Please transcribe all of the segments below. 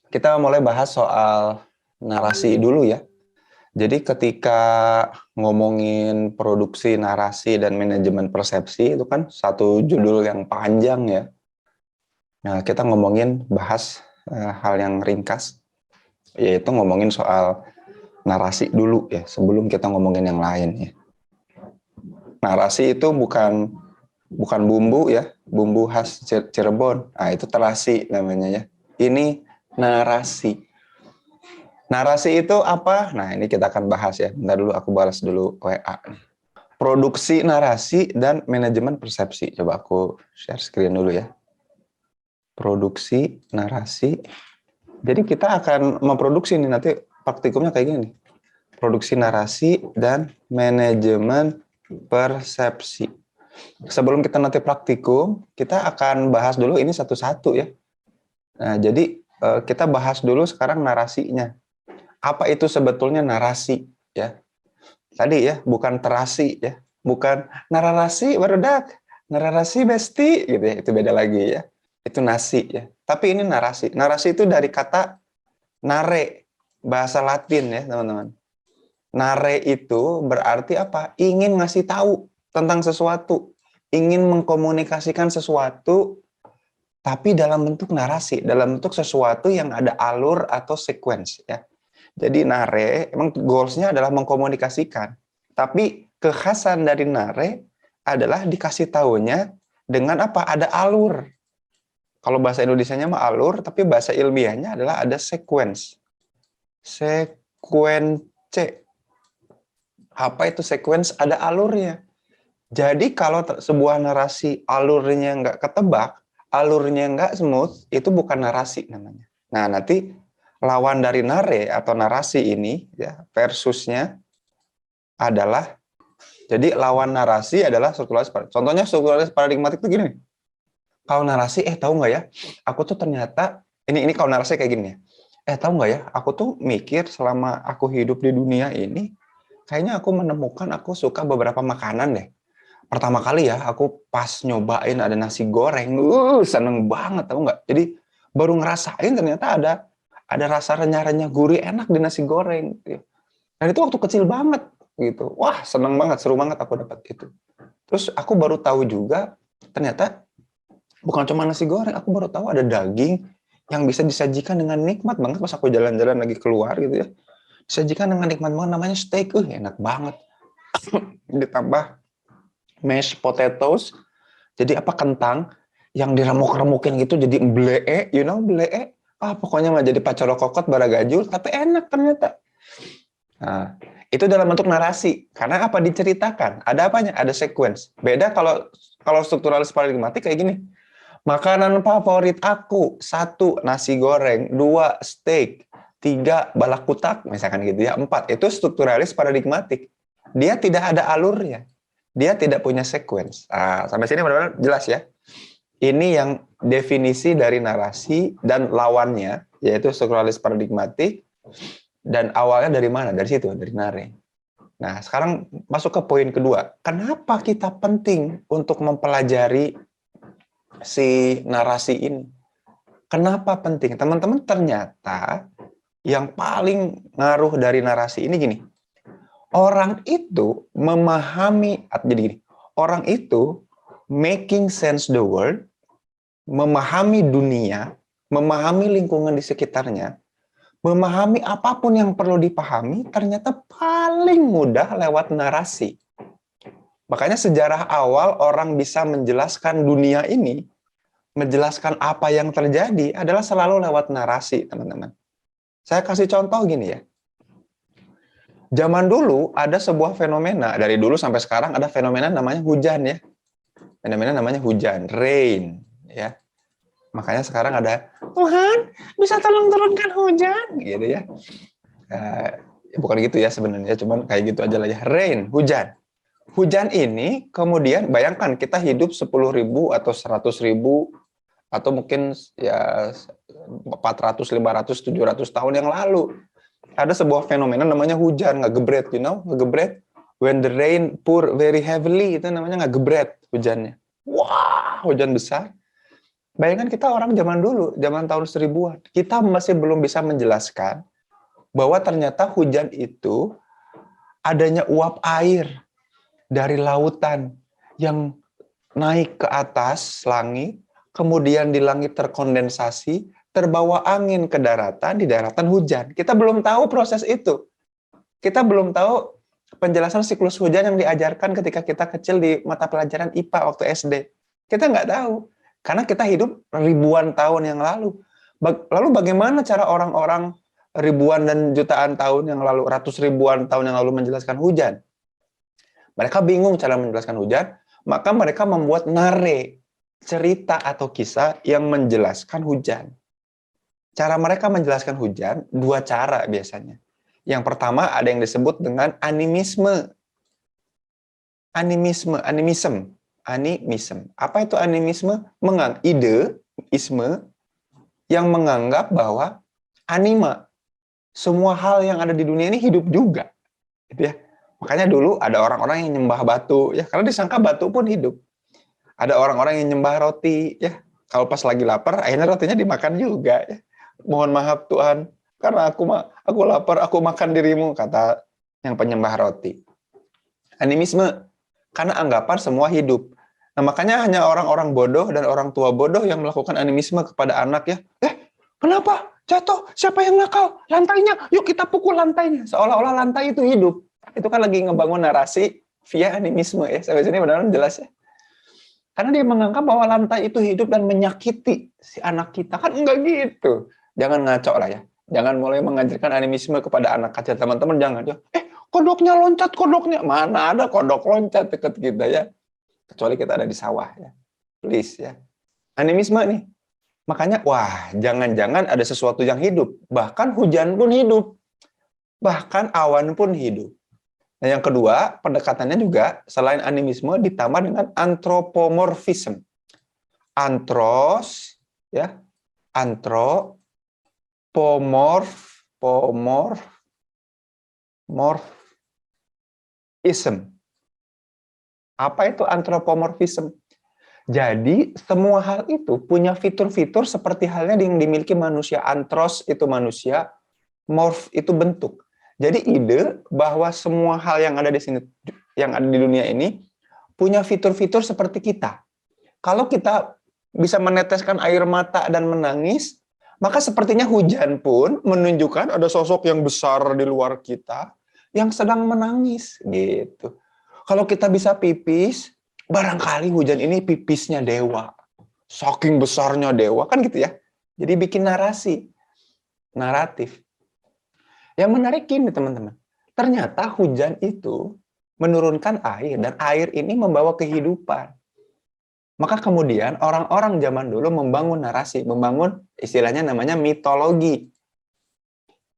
Kita mulai bahas soal narasi dulu ya. Jadi ketika ngomongin produksi narasi dan manajemen persepsi itu kan satu judul yang panjang ya. Nah, kita bahas hal yang ringkas, yaitu ngomongin soal narasi dulu ya, sebelum kita ngomongin yang lain ya. Narasi itu bukan bumbu ya, bumbu khas Cirebon. Nah, itu terasi namanya ya. Ini narasi. Narasi itu apa? Nah, ini kita akan bahas ya. Bentar dulu, aku balas dulu WA. Produksi narasi dan manajemen persepsi. Coba aku share screen dulu ya. Produksi narasi. Jadi kita akan memproduksi nih, nanti praktikumnya kayak gini nih. Produksi narasi dan manajemen persepsi. Sebelum kita nanti praktikum, kita akan bahas dulu ini satu-satu ya. Nah, jadi kita bahas dulu sekarang narasinya. Apa itu sebetulnya narasi ya? Tadi ya, bukan terasi ya, bukan narasi barudak, narasi besti gitu ya, itu beda lagi ya. Itu nasi ya. Tapi ini narasi. Narasi itu dari kata nare, bahasa Latin ya, teman-teman. Nare itu berarti apa? Ingin ngasih tahu tentang sesuatu, ingin mengkomunikasikan sesuatu tapi dalam bentuk narasi, dalam bentuk sesuatu yang ada alur atau sequence ya. Jadi nare emang goals-nya adalah mengkomunikasikan. Tapi kekhasan dari nare adalah dikasih tahunya dengan apa? Ada alur. Kalau bahasa Indonesianya mah alur, tapi bahasa ilmiahnya adalah ada sequence. Sequence. Apa itu sequence? Ada alurnya. Jadi kalau sebuah narasi alurnya nggak ketebak, alurnya nggak smooth, itu bukan narasi namanya. Nah, nanti lawan dari nare atau narasi ini ya versusnya adalah, jadi lawan narasi adalah strukturalisme. Contohnya strukturalisme paradigmatik itu gini. Kalau narasi, tahu nggak ya? Aku tuh ternyata ini kalau narasi kayak gini ya. Tahu nggak ya? Aku tuh mikir selama aku hidup di dunia ini, kayaknya aku menemukan aku suka beberapa makanan deh. Pertama kali ya, aku pas nyobain ada nasi goreng, seneng banget, tahu nggak? Jadi baru ngerasain ternyata ada rasa renyah-renyah gurih enak di nasi goreng. Dan itu waktu kecil banget gitu. Wah, seneng banget, seru banget aku dapat itu. Terus aku baru tahu juga ternyata bukan cuma nasi goreng, aku baru tahu ada daging yang bisa disajikan dengan nikmat banget pas aku jalan-jalan lagi keluar gitu ya. Disajikan dengan nikmat banget, namanya steak, enak banget. Ditambah mashed potatoes, jadi apa, kentang yang diremuk-remukin gitu jadi belee, belee. Pokoknya mah jadi pacar kokot baragajul, tapi enak ternyata. Nah, itu dalam bentuk narasi. Karena apa? Diceritakan. Ada apanya? Ada sequence. Beda kalau strukturalis paradigmatik kayak gini. Makanan favorit aku, 1, nasi goreng, 2, steak, 3, balak kutak, misalkan gitu ya. 4, itu strukturalis paradigmatik. Dia tidak ada alurnya. Dia tidak punya sequence. Sampai sini benar-benar jelas ya. Ini yang definisi dari narasi dan lawannya, yaitu strukturalis paradigmatik. Dan awalnya dari mana? Dari situ, dari nare. Nah, sekarang masuk ke poin kedua. Kenapa kita penting untuk mempelajari si narasi ini? Kenapa penting? Teman-teman, ternyata yang paling ngaruh dari narasi ini gini. Orang itu memahami, jadi gini, orang itu making sense the world, memahami dunia, memahami lingkungan di sekitarnya, memahami apapun yang perlu dipahami, ternyata paling mudah lewat narasi. Makanya sejarah awal orang bisa menjelaskan dunia ini, menjelaskan apa yang terjadi adalah selalu lewat narasi, teman-teman. Saya kasih contoh gini ya. Zaman dulu ada sebuah fenomena, dari dulu sampai sekarang ada fenomena namanya hujan ya. Fenomena namanya hujan, rain ya. Makanya sekarang ada, Tuhan bisa tolong turunkan hujan gitu ya. Bukan gitu ya sebenarnya, cuman kayak gitu aja lah ya. Rain, hujan. Hujan ini kemudian bayangkan kita hidup 10.000 atau 100.000 atau mungkin ya 400, 500, 700 tahun yang lalu. Ada sebuah fenomena namanya hujan, ngegebret, ngegebret. When the rain pour very heavily, itu namanya ngegebret hujannya. Wah, hujan besar. Bayangkan kita orang zaman dulu, zaman tahun 1000-an, kita masih belum bisa menjelaskan bahwa ternyata hujan itu adanya uap air dari lautan yang naik ke atas langit, kemudian di langit terkondensasi, terbawa angin ke daratan, di daratan hujan. Kita belum tahu proses itu. Kita belum tahu penjelasan siklus hujan yang diajarkan ketika kita kecil di mata pelajaran IPA waktu SD. Kita nggak tahu. Karena kita hidup ribuan tahun yang lalu. Lalu bagaimana cara orang-orang ribuan dan jutaan tahun yang lalu, ratus ribuan tahun yang lalu menjelaskan hujan? Mereka bingung cara menjelaskan hujan, maka mereka membuat nare, cerita atau kisah yang menjelaskan hujan. Cara mereka menjelaskan hujan, dua cara biasanya. Yang pertama ada yang disebut dengan animisme. Animisme. Apa itu animisme? Isme yang menganggap bahwa anima, semua hal yang ada di dunia ini hidup juga. Gitu ya. Makanya dulu ada orang-orang yang nyembah batu, ya karena disangka batu pun hidup. Ada orang-orang yang nyembah roti, ya kalau pas lagi lapar, akhirnya rotinya dimakan juga. Ya. Mohon maaf Tuhan, karena aku lapar, aku makan dirimu, kata yang penyembah roti. Animisme, karena anggapan semua hidup. Nah makanya hanya orang-orang bodoh dan orang tua bodoh yang melakukan animisme kepada anak ya. Kenapa? Jatuh, siapa yang nakal? Lantainya, yuk kita pukul lantainya. Seolah-olah lantai itu hidup. Itu kan lagi ngebangun narasi via animisme ya. Sampai sini benar-benar jelas ya. Karena dia menganggap bahwa lantai itu hidup dan menyakiti si anak kita. Kan enggak gitu. Jangan ngaco lah ya. Jangan mulai mengajarkan animisme kepada anak kecil. Teman-teman jangan. Kodoknya loncat, kodoknya. Mana ada kodok loncat dekat kita ya. Kecuali kita ada di sawah ya. Please ya. Animisme nih. Makanya, wah, jangan-jangan ada sesuatu yang hidup. Bahkan hujan pun hidup. Bahkan awan pun hidup. Nah, yang kedua, pendekatannya juga selain animisme ditambah dengan anthropomorphism. Anthropomorphism. Apa itu anthropomorphism? Jadi, semua hal itu punya fitur-fitur seperti halnya yang dimiliki manusia. Anthros itu manusia, morph itu bentuk. Jadi ide bahwa semua hal yang ada di sini, yang ada di dunia ini, punya fitur-fitur seperti kita. Kalau kita bisa meneteskan air mata dan menangis, maka sepertinya hujan pun menunjukkan ada sosok yang besar di luar kita yang sedang menangis. Gitu. Kalau kita bisa pipis, barangkali hujan ini pipisnya dewa. Saking besarnya dewa, kan gitu ya. Jadi bikin naratif. Yang menarik ini teman-teman. Ternyata hujan itu menurunkan air, dan air ini membawa kehidupan. Maka kemudian orang-orang zaman dulu membangun narasi, membangun istilahnya namanya mitologi.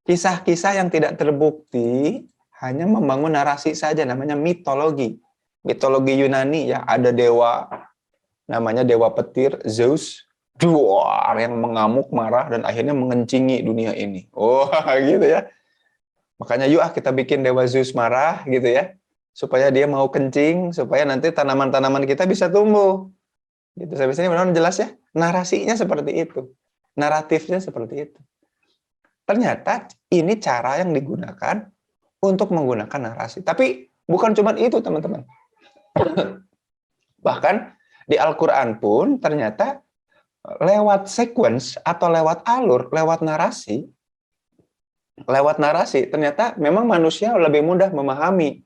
Kisah-kisah yang tidak terbukti hanya membangun narasi saja, namanya mitologi. Mitologi Yunani ya, ada dewa namanya dewa petir Zeus, yang mengamuk marah dan akhirnya mengencingi dunia ini. Gitu ya. Makanya yuk kita bikin dewa Zeus marah gitu ya, supaya dia mau kencing, supaya nanti tanaman-tanaman kita bisa tumbuh. Gitu. Sampai sini benar-benar jelas ya. Narasinya seperti itu. Naratifnya seperti itu. Ternyata ini cara yang digunakan untuk menggunakan narasi. Tapi bukan cuma itu teman-teman. Bahkan di Al-Quran pun ternyata lewat sequence atau lewat alur, lewat narasi ternyata memang manusia lebih mudah memahami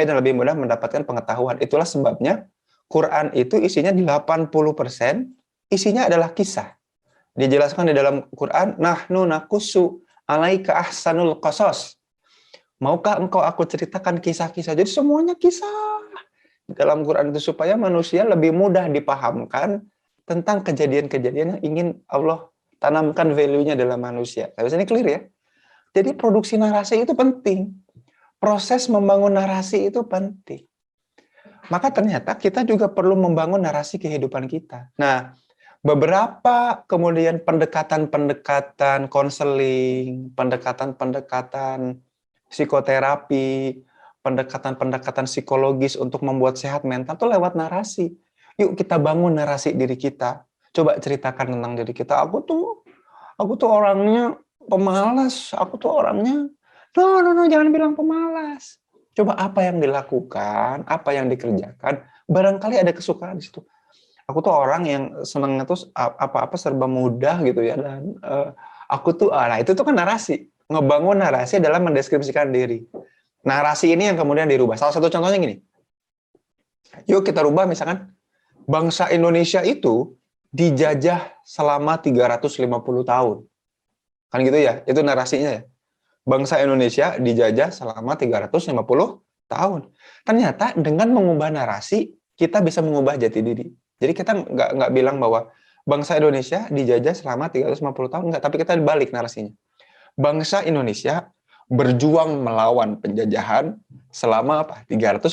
dan lebih mudah mendapatkan pengetahuan. Itulah sebabnya Quran itu isinya 80% isinya adalah kisah. Dijelaskan di dalam Quran, nahnu nakusu alaika ahsanul qasas. Maukah engkau aku ceritakan kisah-kisah? Jadi semuanya kisah dalam Quran itu supaya manusia lebih mudah dipahamkan tentang kejadian-kejadian yang ingin Allah tanamkan value-nya dalam manusia. Tapi ini clear ya. Jadi produksi narasi itu penting. Proses membangun narasi itu penting. Maka ternyata kita juga perlu membangun narasi kehidupan kita. Nah, beberapa kemudian pendekatan-pendekatan konseling, pendekatan-pendekatan psikoterapi, pendekatan-pendekatan psikologis untuk membuat sehat mental itu lewat narasi. Yuk kita bangun narasi diri kita. Coba ceritakan tentang diri kita. Aku tuh orangnya pemalas. Aku tuh orangnya no, jangan bilang pemalas. Coba apa yang dilakukan, apa yang dikerjakan, barangkali ada kesukaan di situ. Aku tuh orang yang senangnya tuh apa-apa serba mudah gitu ya, dan aku tuh nah itu tuh kan narasi. Ngebangun narasi adalah mendeskripsikan diri. Narasi ini yang kemudian dirubah. Salah satu contohnya gini. Yuk kita rubah misalkan bangsa Indonesia itu dijajah selama 350 tahun. Kan gitu ya, itu narasinya ya. Bangsa Indonesia dijajah selama 350 tahun. Ternyata dengan mengubah narasi, kita bisa mengubah jati diri. Jadi kita nggak bilang bahwa bangsa Indonesia dijajah selama 350 tahun, enggak, tapi kita balik narasinya. Bangsa Indonesia berjuang melawan penjajahan selama apa? 350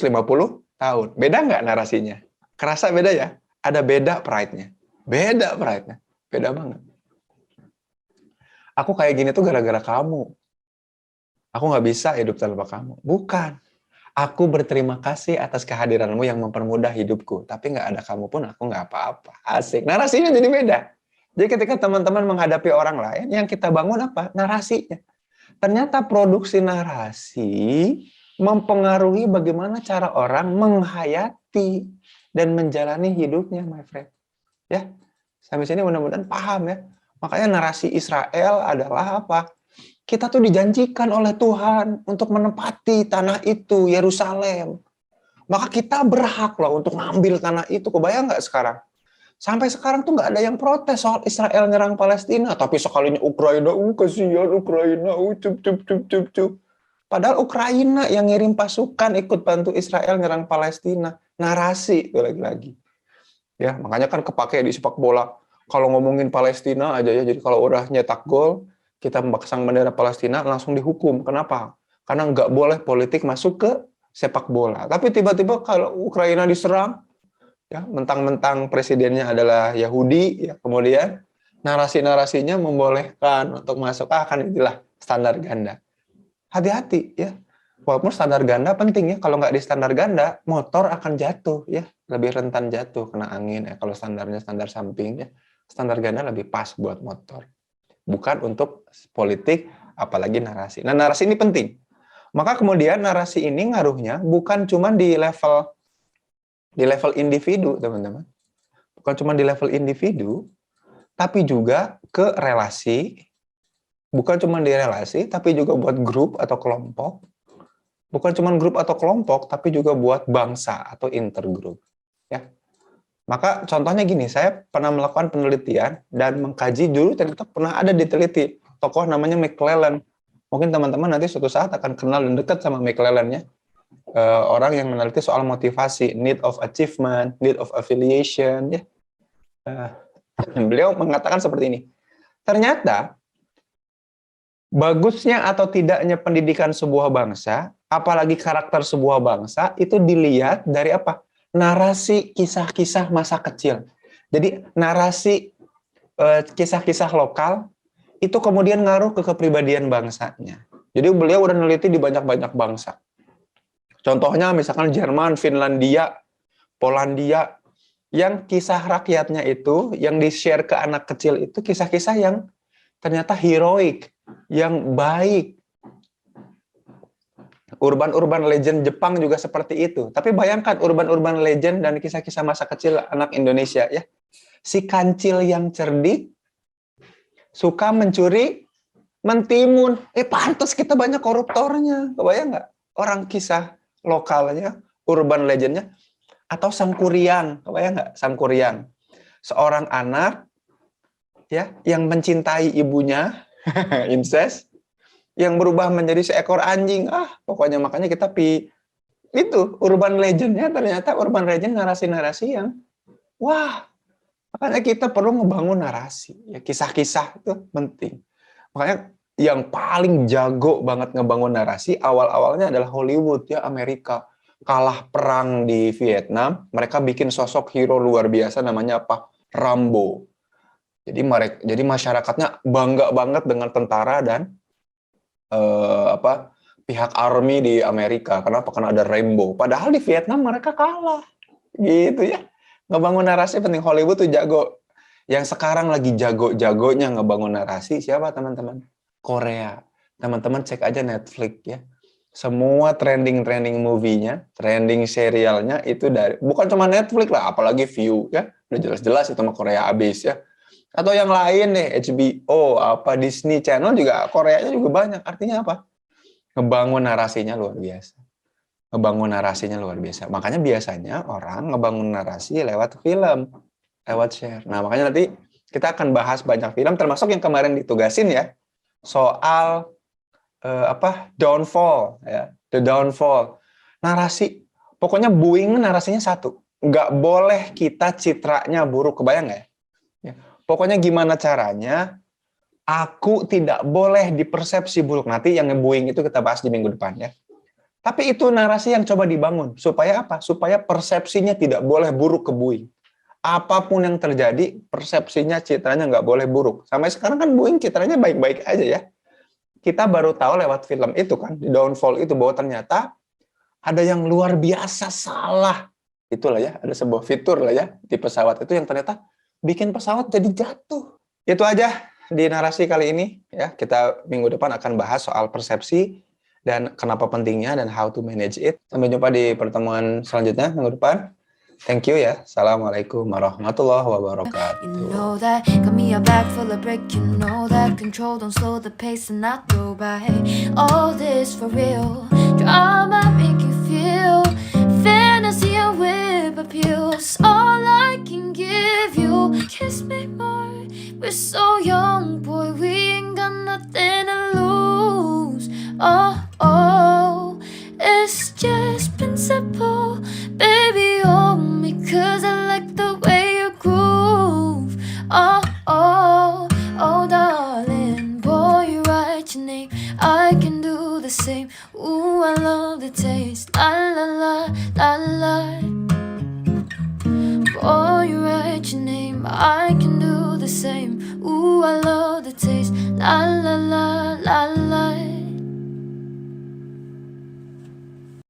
tahun. Beda nggak narasinya? Kerasa beda ya? Ada beda pride-nya. Beda pride-nya. Beda banget. Aku kayak gini tuh gara-gara kamu. Aku nggak bisa hidup tanpa kamu. Bukan. Aku berterima kasih atas kehadiranmu yang mempermudah hidupku. Tapi nggak ada kamu pun aku nggak apa-apa. Asik. Narasinya jadi beda. Jadi ketika teman-teman menghadapi orang lain, yang kita bangun apa? Narasinya. Ternyata produksi narasi mempengaruhi bagaimana cara orang menghayati dan menjalani hidupnya, my friend. Ya, sampai sini mudah-mudahan paham ya. Makanya narasi Israel adalah apa? Kita tuh dijanjikan oleh Tuhan untuk menempati tanah itu, Yerusalem. Maka kita berhak loh untuk ngambil tanah itu. Kebayang nggak sekarang? Sampai sekarang tuh nggak ada yang protes soal Israel nyerang Palestina. Tapi sekalinya Ukraina, kasihan Ukraina, cup. Padahal Ukraina yang ngirim pasukan ikut bantu Israel nyerang Palestina. Narasi itu lagi-lagi. Ya, makanya kan kepake di sepak bola. Kalau ngomongin Palestina aja ya, jadi kalau udah nyetak gol, kita pasang bendera Palestina, langsung dihukum. Kenapa? Karena nggak boleh politik masuk ke sepak bola. Tapi tiba-tiba kalau Ukraina diserang, ya mentang-mentang presidennya adalah Yahudi, ya kemudian narasi-narasinya membolehkan untuk masuk. Kan inilah standar ganda. Hati-hati ya. Walaupun standar ganda penting ya. Kalau nggak di standar ganda, motor akan jatuh ya. Lebih rentan jatuh kena angin. Kalau standarnya standar samping ya, standar ganda lebih pas buat motor. Bukan untuk politik, apalagi narasi. Nah, narasi ini penting. Maka kemudian narasi ini ngaruhnya bukan cuma di level individu, teman-teman. Bukan cuma di level individu, tapi juga ke relasi. Bukan cuma di relasi, tapi juga buat grup atau kelompok. Bukan cuma grup atau kelompok, tapi juga buat bangsa atau intergroup. Ya. Maka contohnya gini, saya pernah melakukan penelitian dan mengkaji dulu ternyata pernah ada diteliti tokoh namanya McClellan. Mungkin teman-teman nanti suatu saat akan kenal dan dekat sama McClellan ya. Orang yang meneliti soal motivasi, need of achievement, need of affiliation ya. Beliau mengatakan seperti ini. Ternyata bagusnya atau tidaknya pendidikan sebuah bangsa, apalagi karakter sebuah bangsa itu dilihat dari apa? Narasi kisah-kisah masa kecil. Jadi narasi kisah-kisah lokal itu kemudian ngaruh ke kepribadian bangsanya. Jadi beliau udah neliti di banyak-banyak bangsa. Contohnya misalkan Jerman, Finlandia, Polandia, yang kisah rakyatnya itu, yang di-share ke anak kecil itu kisah-kisah yang ternyata heroik, yang baik. Urban legend Jepang juga seperti itu. Tapi bayangkan urban legend dan kisah-kisah masa kecil anak Indonesia ya. Si kancil yang cerdik, suka mencuri, mentimun. Pantas kita banyak koruptornya. Kebayang nggak? Orang kisah lokalnya, urban legendnya. Atau Sang Kuryang. Kebayang nggak? Sang Kuryang. Seorang anak ya yang mencintai ibunya, incest, yang berubah menjadi seekor anjing. Pokoknya makanya kita itu urban legendnya ternyata urban legend narasi-narasi yang wah, makanya kita perlu ngebangun narasi. Ya, kisah-kisah itu penting. Makanya yang paling jago banget ngebangun narasi awal-awalnya adalah Hollywood ya, Amerika. Kalah perang di Vietnam, mereka bikin sosok hero luar biasa namanya apa? Rambo. Jadi masyarakatnya bangga banget dengan tentara dan pihak army di Amerika. Kenapa? Karena ada Rambo. Padahal di Vietnam mereka kalah. Gitu ya. Ngebangun narasi penting. Hollywood tuh jago. Yang sekarang lagi jago-jagonya ngebangun narasi siapa teman-teman? Korea. Teman-teman cek aja Netflix ya. Semua trending movie-nya, trending serialnya itu dari bukan cuma Netflix lah, apalagi View ya. Udah jelas-jelas itu sama Korea abis ya. Atau yang lain deh, HBO, apa Disney Channel juga Koreanya juga banyak. Artinya apa? Ngebangun narasinya luar biasa. Ngebangun narasinya luar biasa. Makanya biasanya orang ngebangun narasi lewat film, lewat share. Nah, makanya nanti kita akan bahas banyak film, termasuk yang kemarin ditugasin ya, soal downfall ya, the downfall. Narasi, pokoknya Boeing narasinya satu. Nggak boleh kita citranya buruk, kebayang nggak ya? Pokoknya gimana caranya aku tidak boleh dipersepsi buruk. Nanti yang Boeing itu kita bahas di minggu depan ya. Tapi itu narasi yang coba dibangun. Supaya apa? Supaya persepsinya tidak boleh buruk ke Boeing. Apapun yang terjadi, persepsinya, citranya nggak boleh buruk. Sampai sekarang kan Boeing citranya baik-baik aja ya. Kita baru tahu lewat film itu kan, di Downfall itu, bahwa ternyata ada yang luar biasa salah. Itulah ya, ada sebuah fitur lah ya di pesawat itu yang ternyata bikin pesawat jadi jatuh. Itu aja di narasi kali ini ya. Kita minggu depan akan bahas soal persepsi dan kenapa pentingnya dan how to manage it. Sampai jumpa di pertemuan selanjutnya minggu depan. Thank you ya. Assalamualaikum warahmatullahi wabarakatuh. You know that, got me a bag full of brick. You know that, control, don't slow the pace and not go by. All this for real, drama make you feel, fantasy and whip appeals. All I can give you, kiss me more. We're so young, boy, we ain't got nothing to lose. Oh, it's just been simple. Baby, hold me, cause I like the way you groove. Oh, darling, boy, you write your name, I can do the same. Ooh, I love the taste, la la la, la la. Boy, you write your name, I can do the same. Ooh, I love